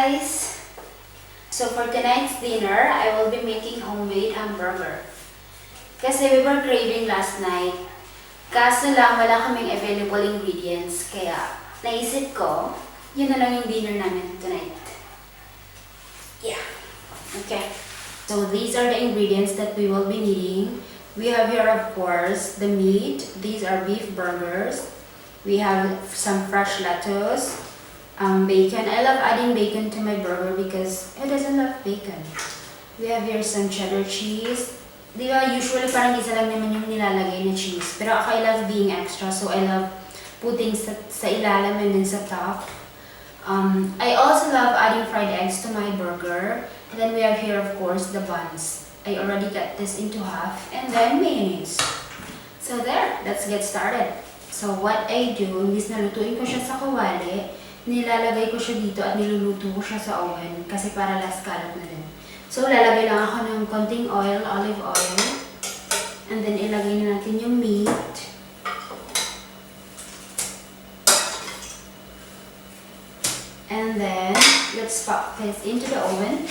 guys! So for tonight's dinner, I will be making homemade hamburger. Kasi we were craving last night. Kaso lang wala kaming available ingredients. Kaya naisip ko, yun na lang yung dinner namin tonight. Yeah. Okay. So these are the ingredients that we will be needing. We have here, of course, the meat. These are beef burgers. We have some fresh lettuce. Bacon. I love adding bacon to my burger because who doesn't love bacon? We have here some cheddar cheese. Di ba, usually parang isa lang naman yung nilalagay na cheese. Pero ako, I love being extra, so I love putting sa ilalim and then sa top. I also love adding fried eggs to my burger. And then we have here, of course, the buns. I already cut this into half. And then mayonnaise. So there, let's get started. So what I do, imbis na lutuin ko siya sa kawali, nilalagay ko siya dito at niluluto ko siya sa oven kasi para last kalat na din. So lalagay lang ako ng konting oil, olive oil. And then ilagay na natin yung meat. And then let's pop this into the oven.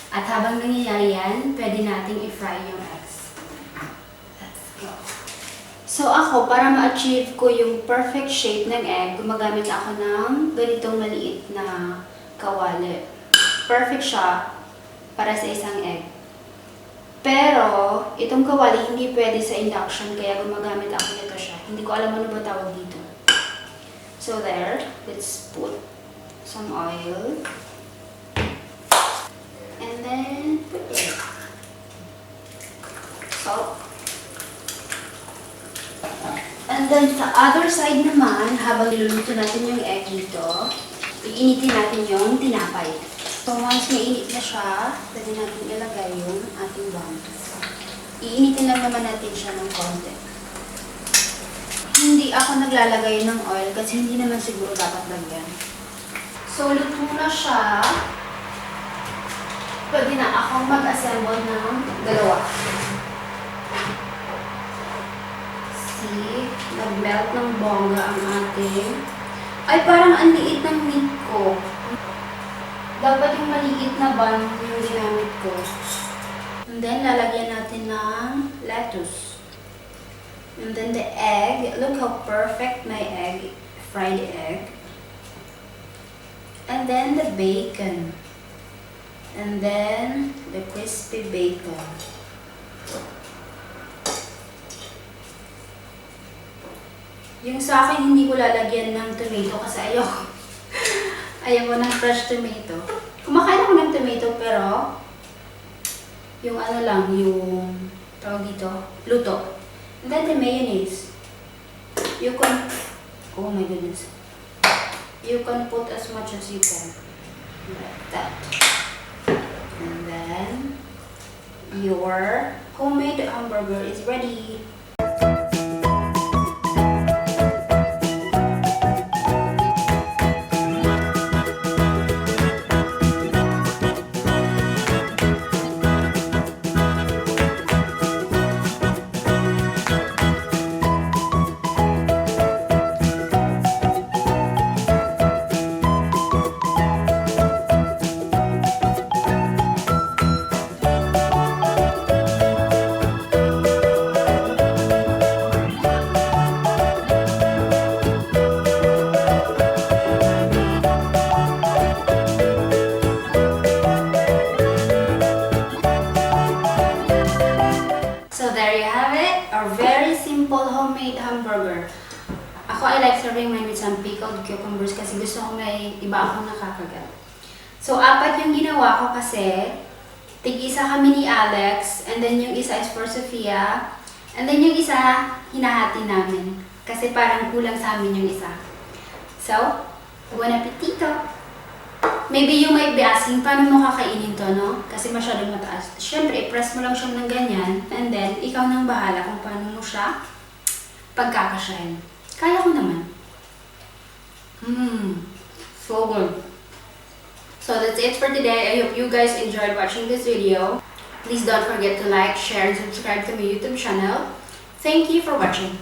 At habang nangyayari yan, pwede nating i-fry yung eggs. Let's go. So ako, para ma-achieve ko yung perfect shape ng egg, gumagamit ako ng ganitong maliit na kawali. Perfect siya para sa isang egg. Pero, itong kawali hindi pwede sa induction, kaya gumagamit ako nito siya. Hindi ko alam ano ba tawag dito. So there, let's put some oil. And then, put it. Salt. And then sa other side naman, habang niluluto natin yung egg dito, iinitin natin yung tinapay. So once mainit na siya, pwede natin ilagay yung ating bun. Iinitin lang naman natin siya ng konti. Hindi ako naglalagay ng oil kasi hindi naman siguro dapat lagyan. So luto na siya. Pwede na akong mag-assemble ng dalawa. See, nag-melt ng bongga ang ating. Ay, parang ang liit ng meat ko. Dapat yung maliit na bun yung ginamit ko. And then, lalagyan natin ng lettuce. And then the egg. Look how perfect my egg, fried egg. And then the bacon. And then the crispy bacon. Yung sa akin, hindi ko lalagyan ng tomato kasi ayaw ng fresh tomato. Kumakain ako ng tomato pero yung ano lang, yung tawag dito, luto. And then the mayonnaise. You can, oh my goodness. You can put as much as you can. Like that. And then your homemade hamburger is ready. There you have it, our very simple homemade hamburger. Ako, I like serving mine with some pickled cucumbers kasi gusto ko may iba akong nakakagat. So, 4 yung ginawa ko kasi tig-isa kami ni Alex, and then yung isa is for Sofia, and then yung isa hinahati namin kasi parang kulang sa amin yung isa. So, buon appetito! Maybe you might be asking, paano mo kakainin to, no? Kasi masyadong mataas. Siyempre, i-press mo lang siya ng ganyan, and then, ikaw nang bahala kung paano mo siya pagkakasyahin. Kaya ko naman. So good. So that's it for today. I hope you guys enjoyed watching this video. Please don't forget to like, share, and subscribe to my YouTube channel. Thank you for watching.